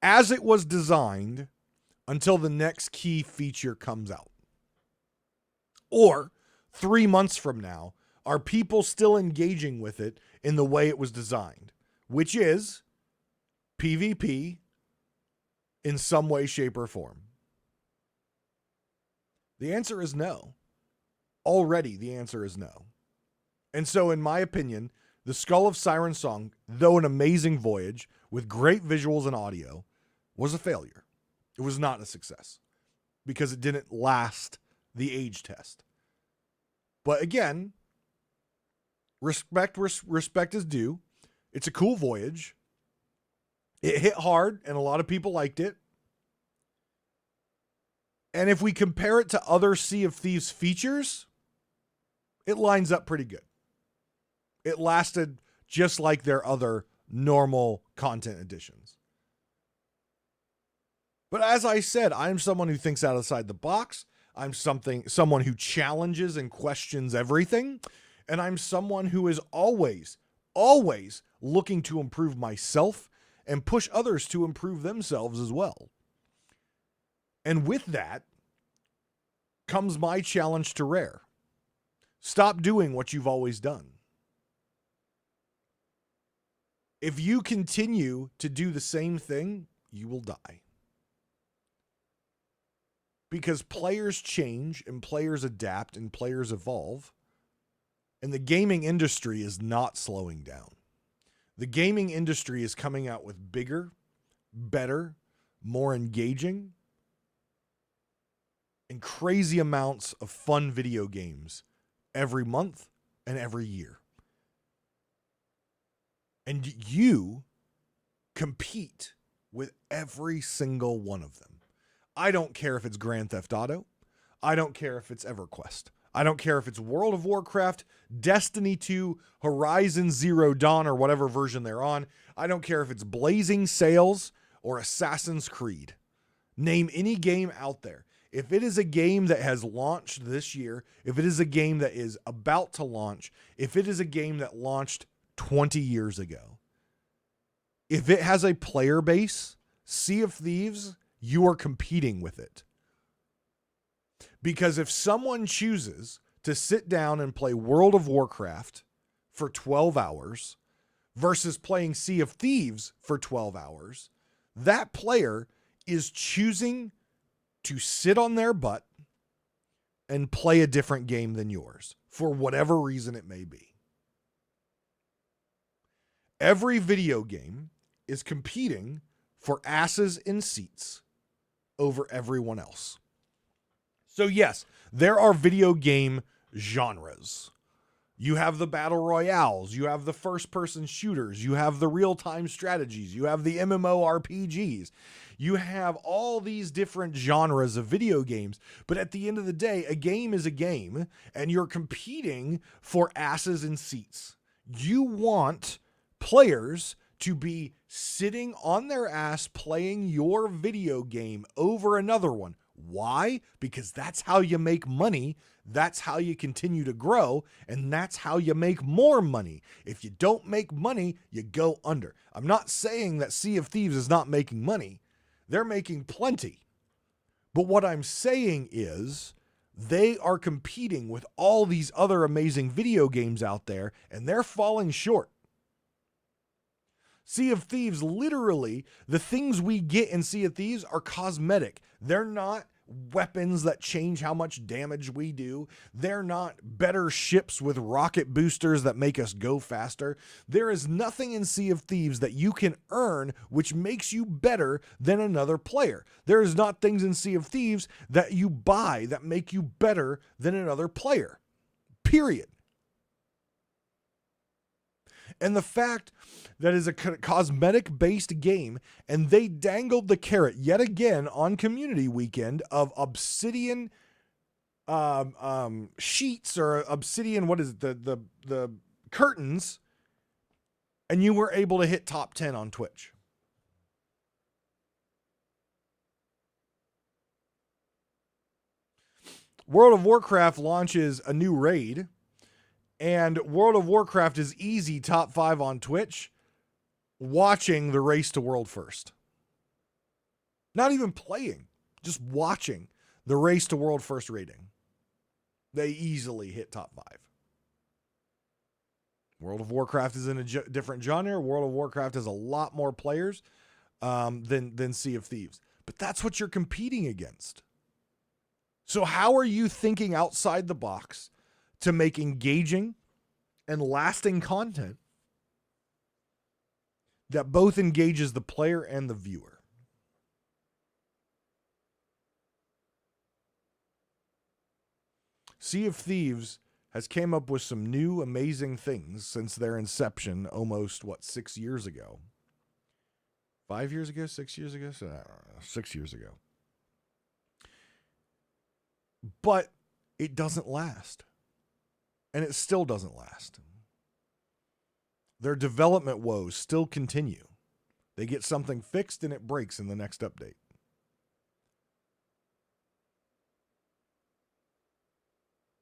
as it was designed until the next key feature comes out? Or 3 months from now, are people still engaging with it in the way it was designed, which is PvP in some way, shape, or form? The answer is no. Already, the answer is no. And so, in my opinion, the Skull of Siren Song, though an amazing voyage with great visuals and audio, was a failure. It was not a success because it didn't last the age test. But again, respect is due. It's a cool voyage. It hit hard and a lot of people liked it. And if we compare it to other Sea of Thieves features, it lines up pretty good. It lasted just like their other normal content additions. But as I said, I'm someone who thinks outside the box. I'm someone who challenges and questions everything. And I'm someone who is always looking to improve myself and push others to improve themselves as well. And with that comes my challenge to Rare. Stop doing what you've always done. If you continue to do the same thing, you will die. Because players change and players adapt and players evolve. And the gaming industry is not slowing down. The gaming industry is coming out with bigger, better, more engaging, and crazy amounts of fun video games every month and every year. And you compete with every single one of them. I don't care if it's Grand Theft Auto. I don't care if it's EverQuest. I don't care if it's World of Warcraft, Destiny 2, Horizon Zero Dawn, or whatever version they're on. I don't care if it's Blazing Sails or Assassin's Creed. Name any game out there. If it is a game that has launched this year, if it is a game that is about to launch, if it is a game that launched 20 years ago, if it has a player base, Sea of Thieves, you are competing with it. Because if someone chooses to sit down and play World of Warcraft for 12 hours versus playing Sea of Thieves for 12 hours, that player is choosing to sit on their butt and play a different game than yours for whatever reason it may be. Every video game is competing for asses in seats over everyone else. So yes, there are video game genres. You have the battle royales, you have the first-person shooters, you have the real-time strategies, you have the MMORPGs. You have all these different genres of video games, but at the end of the day, a game is a game, and you're competing for asses in seats. You want players to be sitting on their ass playing your video game over another one. Why? Because that's how you make money. That's how you continue to grow. And that's how you make more money. If you don't make money, you go under. I'm not saying that Sea of Thieves is not making money. They're making plenty. But what I'm saying is they are competing with all these other amazing video games out there, and they're falling short. Sea of Thieves, literally, the things we get in Sea of Thieves are cosmetic. They're not weapons that change how much damage we do. They're not better ships with rocket boosters that make us go faster. There is nothing in Sea of Thieves that you can earn which makes you better than another player. There is not things in Sea of Thieves that you buy that make you better than another player. Period. And the fact that is a cosmetic-based game, and they dangled the carrot yet again on Community Weekend of obsidian sheets or obsidian, what is it, the curtains, and you were able to hit top 10 on Twitch. World of Warcraft launches a new raid, and World of Warcraft is easy top 5 on Twitch, watching the race to world first. Not even playing, just watching the race to world first rating. They easily hit top 5. World of Warcraft is in a different genre. World of Warcraft has a lot more players than Sea of Thieves. But that's what you're competing against. So how are you thinking outside the box to make engaging and lasting content that both engages the player and the viewer? Sea of Thieves has came up with some new amazing things since their inception almost, 6 years ago? 5 years ago? 6 years ago? 6 years ago. But it doesn't last. And it still doesn't last. Their development woes still continue. They get something fixed and it breaks in the next update.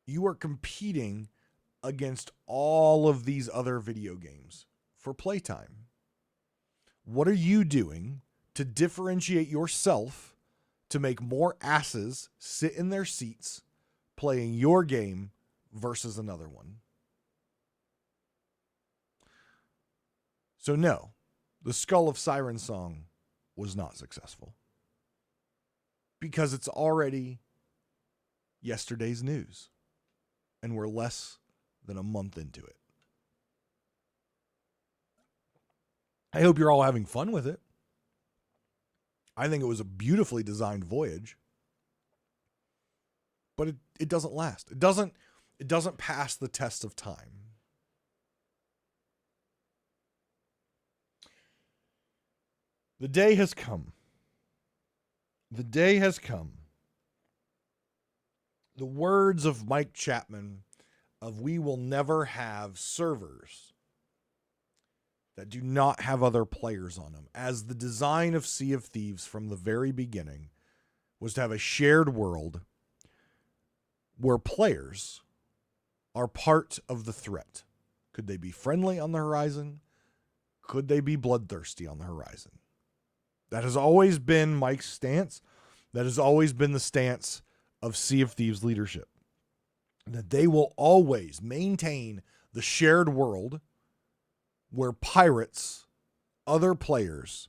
You are competing against all of these other video games for playtime. What are you doing to differentiate yourself to make more asses sit in their seats playing your game versus another one? So no, the Skull of Siren song was not successful because it's already yesterday's news, and we're less than a month into it. I hope you're all having fun with it. I think it was a beautifully designed voyage. But it doesn't last. It doesn't pass the test of time. The day has come. The day has come. The words of Mike Chapman of we will never have servers that do not have other players on them, as the design of Sea of Thieves from the very beginning was to have a shared world where players are part of the threat. Could they be friendly on the horizon? Could they be bloodthirsty on the horizon? That has always been Mike's stance. That has always been the stance of Sea of Thieves leadership. That they will always maintain the shared world where pirates, other players,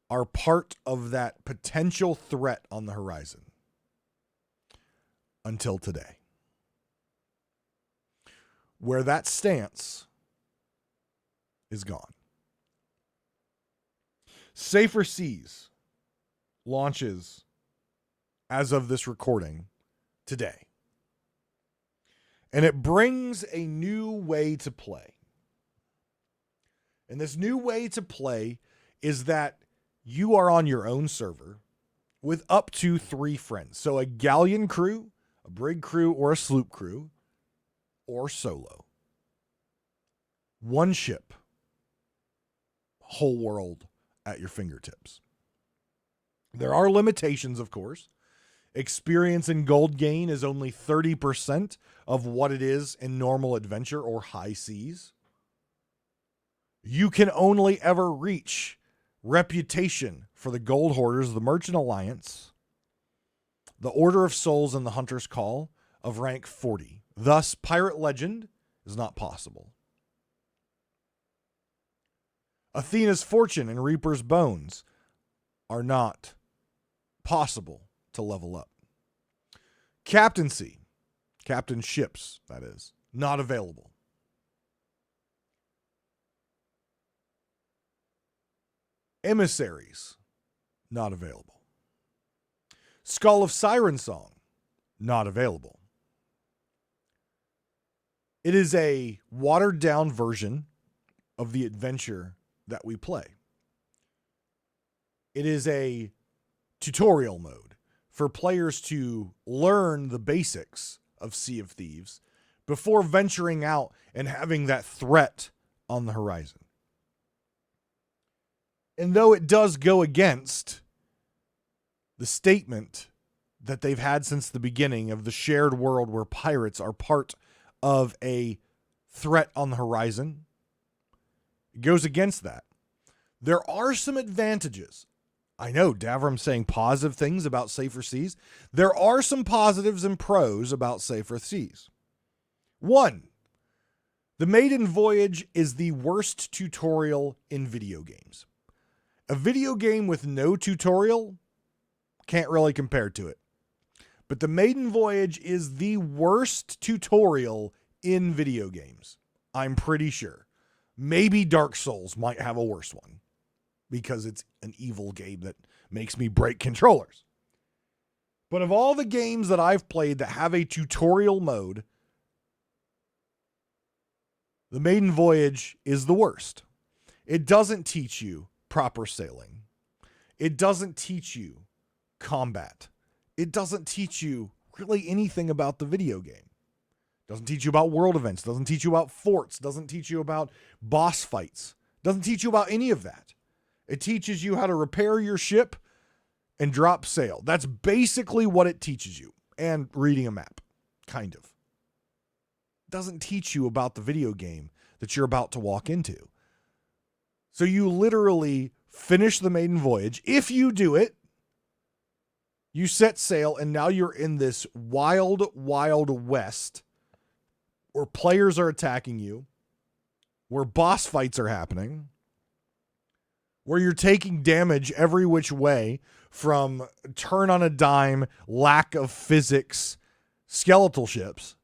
are part of that potential threat on the horizon. Until today. Where that stance is gone. Safer Seas launches, as of this recording, today. And it brings a new way to play. And this new way to play is that you are on your own server with up to 3 friends. So a galleon crew, a brig crew, or a sloop crew, or solo. 1 ship. Whole world at your fingertips. There are limitations, of course. Experience in gold gain is only 30% of what it is in normal adventure or high seas. You can only ever reach reputation for the Gold Hoarders, the Merchant Alliance, the Order of Souls, and the Hunter's Call of rank 40. Thus, Pirate Legend is not possible. Athena's Fortune and Reaper's Bones are not possible to level up. Captaincy, captain ships, that is, not available. Emissaries, not available. Skull of Siren Song, not available. It is a watered-down version of the adventure that we play. It is a tutorial mode for players to learn the basics of Sea of Thieves before venturing out and having that threat on the horizon. And though it does go against the statement that they've had since the beginning of the shared world where pirates are part of a threat on the horizon, it goes against that. There are some advantages. I know Davrim saying positive things about Safer Seas. There are some positives and pros about Safer Seas. 1, the maiden voyage is the worst tutorial in video games. A video game with no tutorial can't really compare to it. But the maiden voyage is the worst tutorial in video games. I'm pretty sure. Maybe Dark Souls might have a worse one because it's an evil game that makes me break controllers. But of all the games that I've played that have a tutorial mode, the maiden voyage is the worst. It doesn't teach you proper sailing. It doesn't teach you combat. It doesn't teach you really anything about the video game. It doesn't teach you about world events. It doesn't teach you about forts. It doesn't teach you about boss fights. It doesn't teach you about any of that. It teaches you how to repair your ship and drop sail. That's basically what it teaches you. And reading a map, kind of. It doesn't teach you about the video game that you're about to walk into. So you literally finish the maiden voyage. If you do it, you set sail, and now you're in this wild, wild west where players are attacking you, where boss fights are happening, where you're taking damage every which way from turn on a dime, lack of physics, skeletal ships,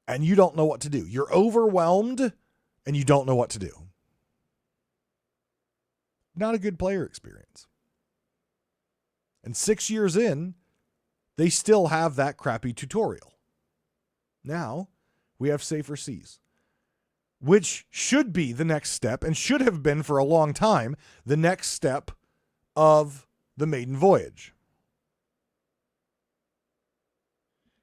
and you don't know what to do. You're overwhelmed and you don't know what to do. Not a good player experience. And 6 years in, they still have that crappy tutorial. Now, we have Safer Seas, which should be the next step and should have been for a long time the next step of the maiden voyage.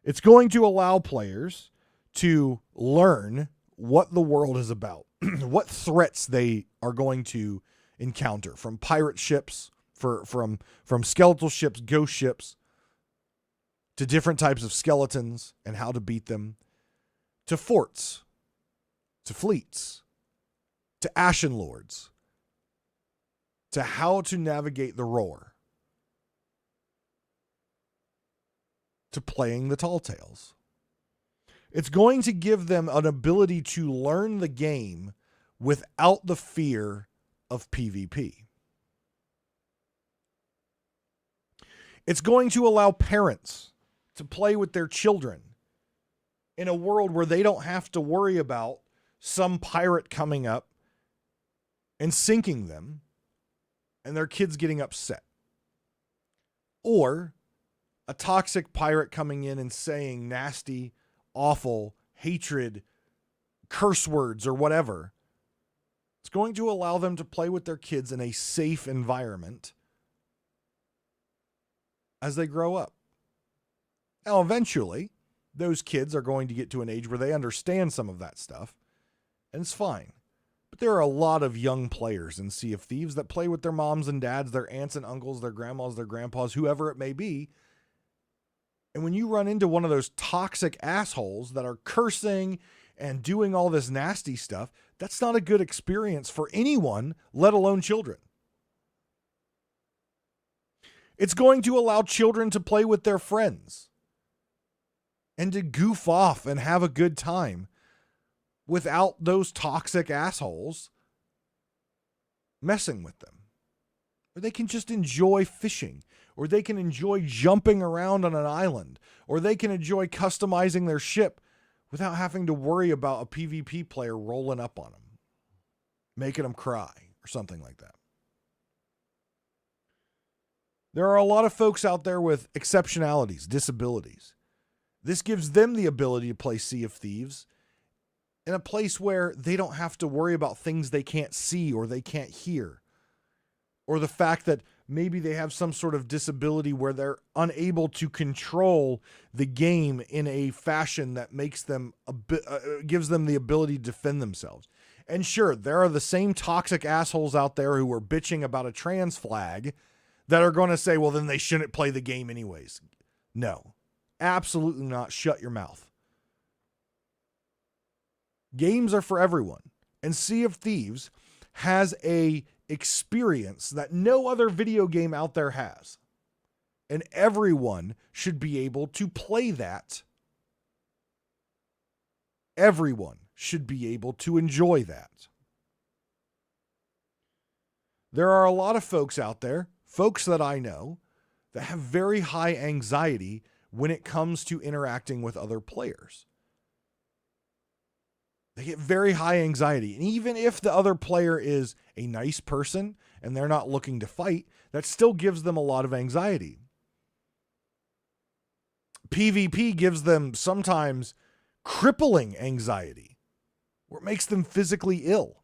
It's going to allow players to learn what the world is about, what threats they are going to encounter from pirate ships, from skeletal ships, ghost ships, to different types of skeletons and how to beat them, to forts, to fleets, to Ashen Lords, to how to navigate the roar, to playing the Tall Tales. It's going to give them an ability to learn the game without the fear of PvP. It's going to allow parents to play with their children in a world where they don't have to worry about some pirate coming up and sinking them and their kids getting upset. Or a toxic pirate coming in and saying nasty, awful, hatred, curse words, or whatever. It's going to allow them to play with their kids in a safe environment as they grow up. Now, eventually, those kids are going to get to an age where they understand some of that stuff, and it's fine. But there are a lot of young players in Sea of Thieves that play with their moms and dads, their aunts and uncles, their grandmas, their grandpas, whoever it may be. And when you run into one of those toxic assholes that are cursing and doing all this nasty stuff, that's not a good experience for anyone, let alone children. It's going to allow children to play with their friends and to goof off and have a good time without those toxic assholes messing with them. Or they can just enjoy fishing, or they can enjoy jumping around on an island, or they can enjoy customizing their ship without having to worry about a PvP player rolling up on them, making them cry, or something like that. There are a lot of folks out there with exceptionalities, disabilities. This gives them the ability to play Sea of Thieves in a place where they don't have to worry about things they can't see or they can't hear, or the fact that maybe they have some sort of disability where they're unable to control the game in a fashion that makes them gives them the ability to defend themselves. And sure, there are the same toxic assholes out there who are bitching about a trans flag that are going to say, well, then they shouldn't play the game anyways. No, absolutely not. Shut your mouth. Games are for everyone. And Sea of Thieves has a experience that no other video game out there has. And everyone should be able to play that. Everyone should be able to enjoy that. There are a lot of folks out there, folks that I know, that have very high anxiety when it comes to interacting with other players. They get very high anxiety. And even if the other player is a nice person and they're not looking to fight, that still gives them a lot of anxiety. PvP gives them sometimes crippling anxiety, where it makes them physically ill.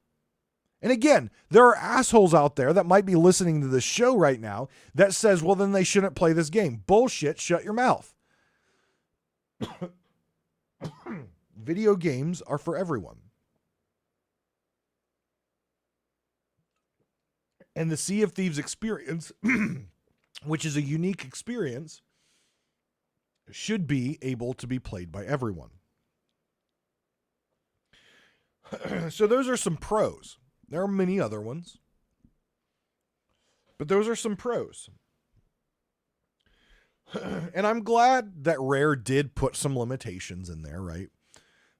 And again, there are assholes out there that might be listening to this show right now that says, well, then they shouldn't play this game. Bullshit, shut your mouth. Video games are for everyone. And the Sea of Thieves experience, which is a unique experience, should be able to be played by everyone. So those are some pros. There are many other ones, but those are some pros. And I'm glad that Rare did put some limitations in there, right?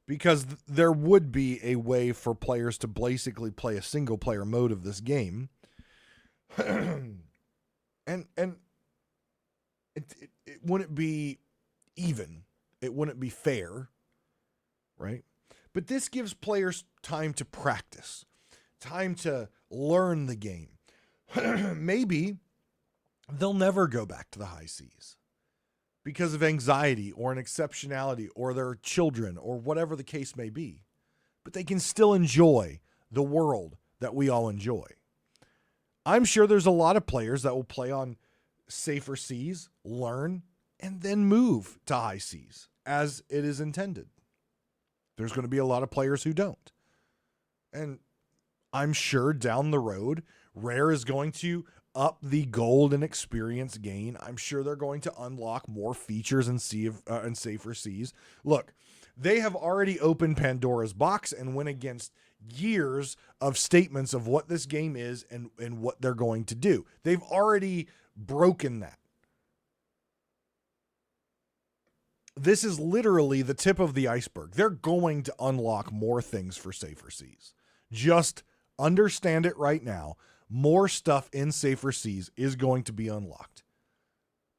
Because there would be a way for players to basically play a single player mode of this game. and it wouldn't be even. It wouldn't be fair, right? But this gives players time to practice, time to learn the game. Maybe they'll never go back to the high seas because of anxiety or an exceptionality or their children or whatever the case may be. But they can still enjoy the world that we all enjoy. I'm sure there's a lot of players that will play on safer seas, learn, and then move to high seas as it is intended. There's going to be a lot of players who don't. And I'm sure down the road, Rare is going to up the gold and experience gain. I'm sure they're going to unlock more features in safer seas. Look, they have already opened Pandora's box and went against years of statements of what this game is and what they're going to do. They've already broken that. This is literally the tip of the iceberg. They're going to unlock more things for safer seas. Just understand it right now. More stuff in safer seas is going to be unlocked.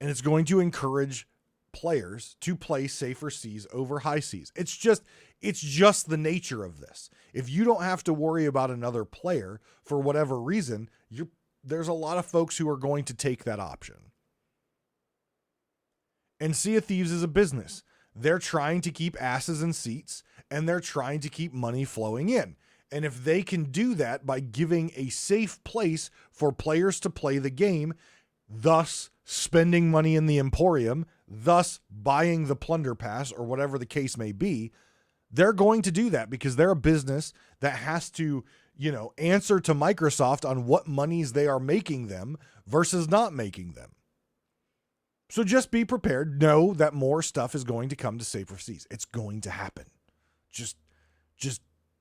And it's going to encourage players to play safer seas over high seas. It's just the nature of this. If you don't have to worry about another player for whatever reason, there's a lot of folks who are going to take that option. And Sea of Thieves is a business. They're trying to keep asses in seats and they're trying to keep money flowing in. And if they can do that by giving a safe place for players to play the game, thus spending money in the Emporium, thus buying the Plunder Pass or whatever the case may be, they're going to do that because they're a business that has to, answer to Microsoft on what monies they are making them versus not making them. So just be prepared. Know that more stuff is going to come to safer seas. It's going to happen. Just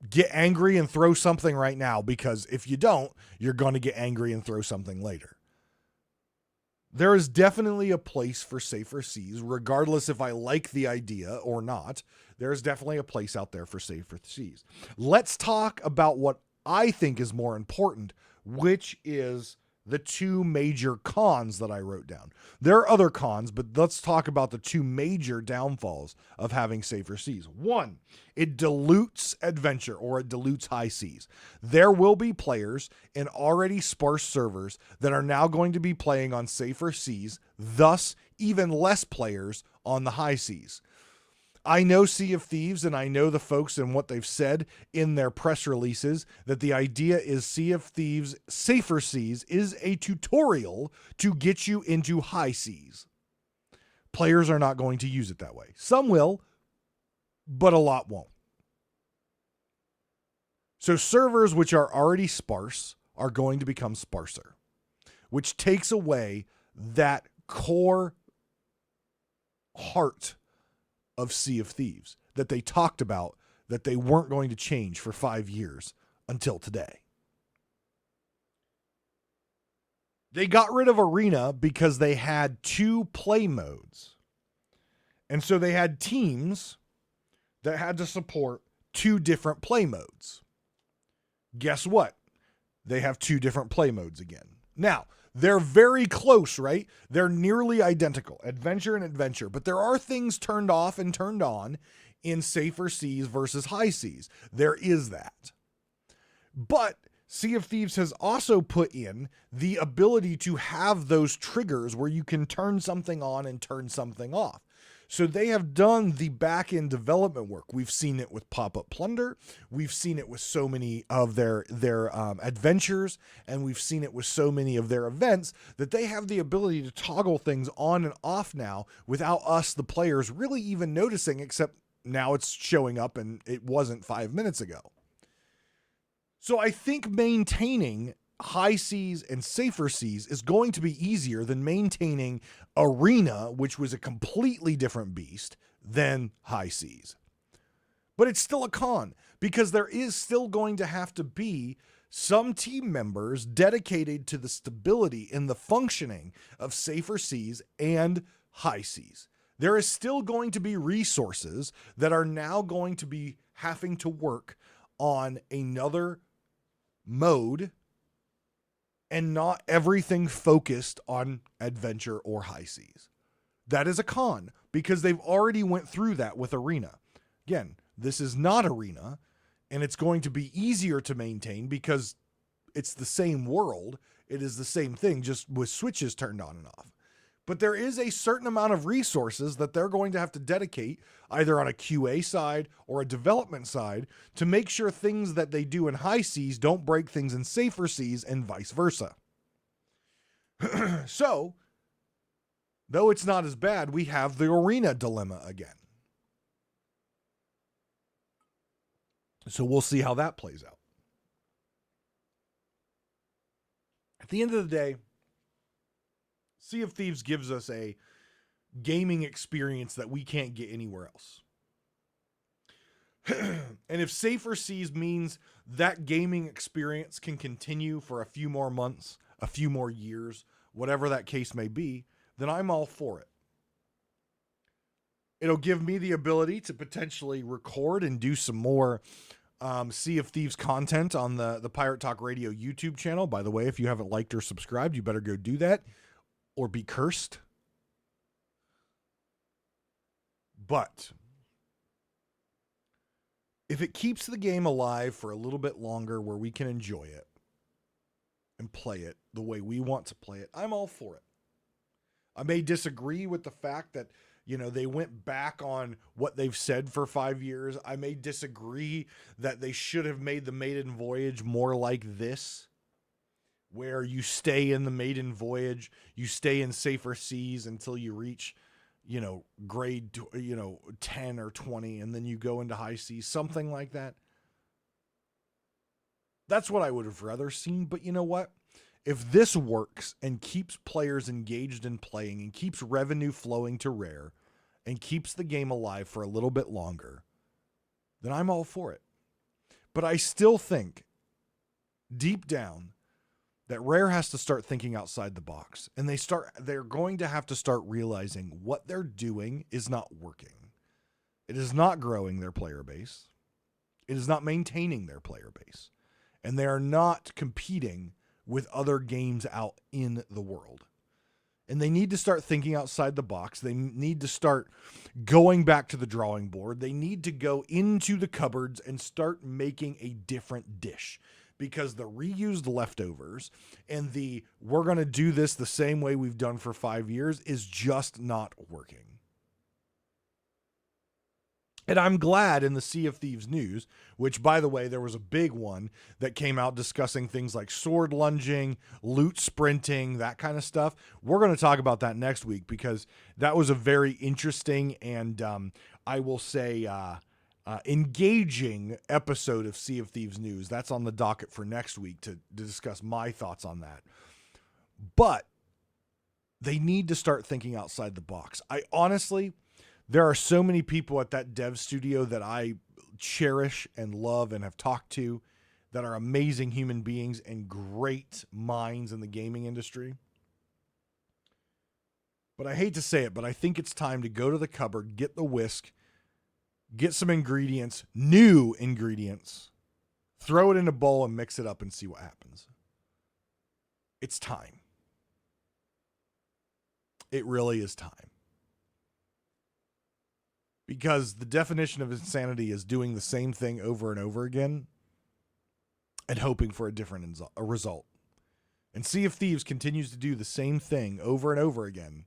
get angry and throw something right now, because if you don't, you're going to get angry and throw something later. There is definitely a place for safer seas, regardless if I like the idea or not. There's definitely a place out there for safer seas. Let's talk about what I think is more important, which is the two major cons that I wrote down. There are other cons, but let's talk about the two major downfalls of having safer seas. One, it dilutes adventure, or it dilutes high seas. There will be players in already sparse servers that are now going to be playing on safer seas, thus even less players on the high seas. I know Sea of Thieves, and I know the folks and what they've said in their press releases, that the idea is Sea of Thieves Safer Seas is a tutorial to get you into high seas. Players are not going to use it that way. Some will, but a lot won't. So servers which are already sparse are going to become sparser, which takes away that core heart of Sea of Thieves that they talked about, that they weren't going to change for 5 years until today. They got rid of Arena because they had 2 play modes. And so they had teams that had to support 2 different play modes. Guess what? They have 2 different play modes again. Now, they're very close, right? They're nearly identical, adventure and adventure, but there are things turned off and turned on in safer seas versus high seas. There is that. But Sea of Thieves has also put in the ability to have those triggers where you can turn something on and turn something off. So they have done the back-end development work. We've seen it with Pop-Up Plunder. We've seen it with so many of their adventures, and we've seen it with so many of their events that they have the ability to toggle things on and off now without us, the players, really even noticing, except now it's showing up and it wasn't 5 minutes ago. So I think maintaining high seas and safer seas is going to be easier than maintaining Arena, which was a completely different beast, than high seas. But it's still a con, because there is still going to have to be some team members dedicated to the stability and the functioning of safer seas and high seas. There is still going to be resources that are now going to be having to work on another mode, and not everything focused on adventure or high seas. That is a con, because they've already went through that with Arena. Again, This is not arena, and it's going to be easier to maintain because it's the same world. It is the same thing, just with switches turned on and off. But there is a certain amount of resources that they're going to have to dedicate either on a QA side or a development side to make sure things that they do in high seas don't break things in safer seas and vice versa. So, though it's not as bad, we have the arena dilemma again. So we'll see how that plays out. At the end of the day, Sea of Thieves gives us a gaming experience that we can't get anywhere else. And if safer seas means that gaming experience can continue for a few more months, a few more years, whatever that case may be, then I'm all for it. It'll give me the ability to potentially record and do some more Sea of Thieves content on the Pirate Talk Radio YouTube channel. By the way, if you haven't liked or subscribed, you better go do that or be cursed. But if it keeps the game alive for a little bit longer where we can enjoy it and play it the way we want to play it, I'm all for it. I may disagree with the fact that, you know, they went back on what they've said for 5 years. I may disagree that they should have made the maiden voyage more like this, where you stay in the maiden voyage, you stay in safer seas until you reach, you know, grade, 10 or 20, and then you go into high seas, something like that. That's what I would have rather seen. But you know what? If this works and keeps players engaged in playing and keeps revenue flowing to Rare and keeps the game alive for a little bit longer, then I'm all for it. But I still think deep down that Rare has to start thinking outside the box, and they're going to have to start realizing what they're doing is not working. It is not growing their player base. It is not maintaining their player base, and they are not competing with other games out in the world. And they need to start thinking outside the box. They need to start going back to the drawing board. They need to go into the cupboards and start making a different dish, because the reused leftovers and the we're going to do this the same way we've done for 5 years is just not working. And I'm glad in the Sea of Thieves news, which, by the way, there was a big one that came out discussing things like sword lunging, loot sprinting, that kind of stuff. We're going to talk about that next week, because that was a very interesting and I will say engaging episode of Sea of Thieves news. That's on the docket for next week to discuss my thoughts on that. But they need to start thinking outside the box. There are so many people at that dev studio that I cherish and love and have talked to that are amazing human beings and great minds in the gaming industry. But I hate to say it, but I think it's time to go to the cupboard, get the whisk, get some ingredients, new ingredients, throw it in a bowl and mix it up and see what happens. It's time. It really is time. Because the definition of insanity is doing the same thing over and over again and hoping for a different result. And Sea of Thieves continues to do the same thing over and over again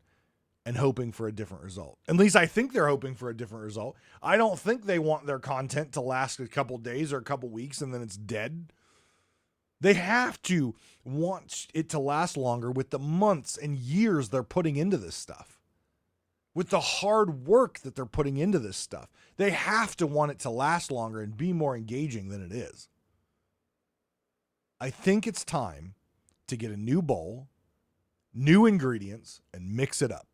and hoping for a different result. At least I think they're hoping for a different result. I don't think they want their content to last a couple days or a couple weeks and then it's dead. They have to want it to last longer with the months and years they're putting into this stuff. With the hard work that they're putting into this stuff. They have to want it to last longer and be more engaging than it is. I think it's time to get a new bowl, new ingredients, and mix it up.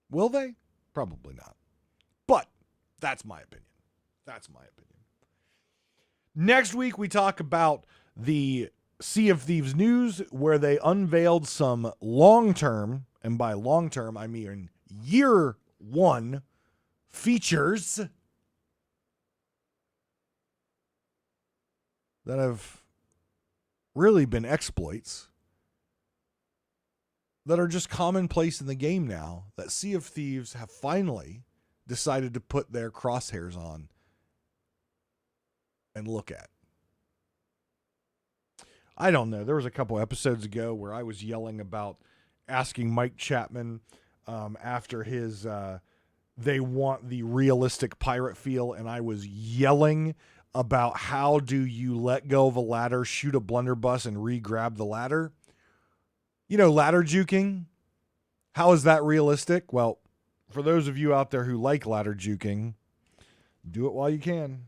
Will they? Probably not. But that's my opinion. That's my opinion. Next week, we talk about the Sea of Thieves news, where they unveiled some long-term, and by long-term, I mean year one features that have really been exploits that are just commonplace in the game now that Sea of Thieves have finally decided to put their crosshairs on and look at. I don't know. There was a couple episodes ago where I was yelling about asking Mike Chapman after his they want the realistic pirate feel, and I was yelling about how do you let go of a ladder, shoot a blunderbuss, and re-grab the ladder. You know, ladder juking. How is that realistic? Well, for those of you out there who like ladder juking, do it while you can.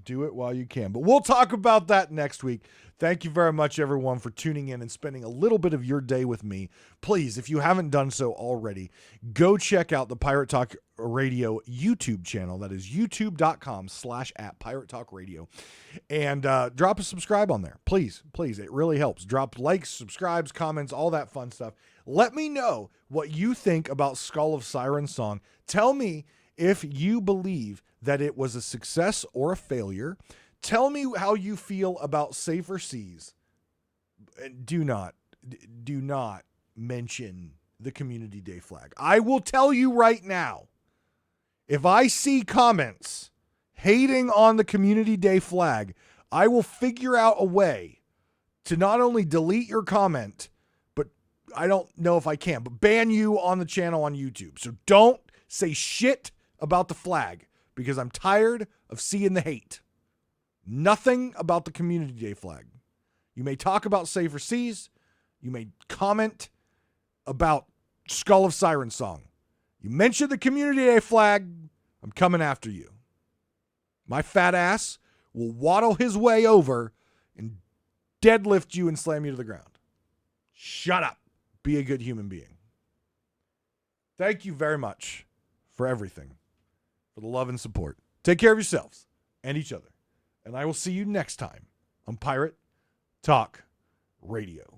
Do it while you can. But we'll talk about that next week. Thank you very much, everyone, for tuning in and spending a little bit of your day with me. Please, if you haven't done so already, go check out the Pirate Talk Radio YouTube channel. That is youtube.com/@Pirate Talk Radio. And drop a subscribe on there. Please, please. It really helps. Drop likes, subscribes, comments, all that fun stuff. Let me know what you think about Skull of Siren's song. Tell me if you believe that it was a success or a failure. Tell me how you feel about Safer Seas. And do not mention the Community Day flag. I will tell you right now, if I see comments hating on the Community Day flag, I will figure out a way to not only delete your comment, but I don't know if I can, but ban you on the channel on YouTube. So don't say shit about the flag, because I'm tired of seeing the hate. Nothing about the Community Day flag. You may talk about Safer Seas. You may comment about Skull of Siren song. You mention the Community Day flag, I'm coming after you. My fat ass will waddle his way over and deadlift you and slam you to the ground. Shut up. Be a good human being. Thank you very much for everything. For the love and support. Take care of yourselves and each other. And I will see you next time on Pirate Talk Radio.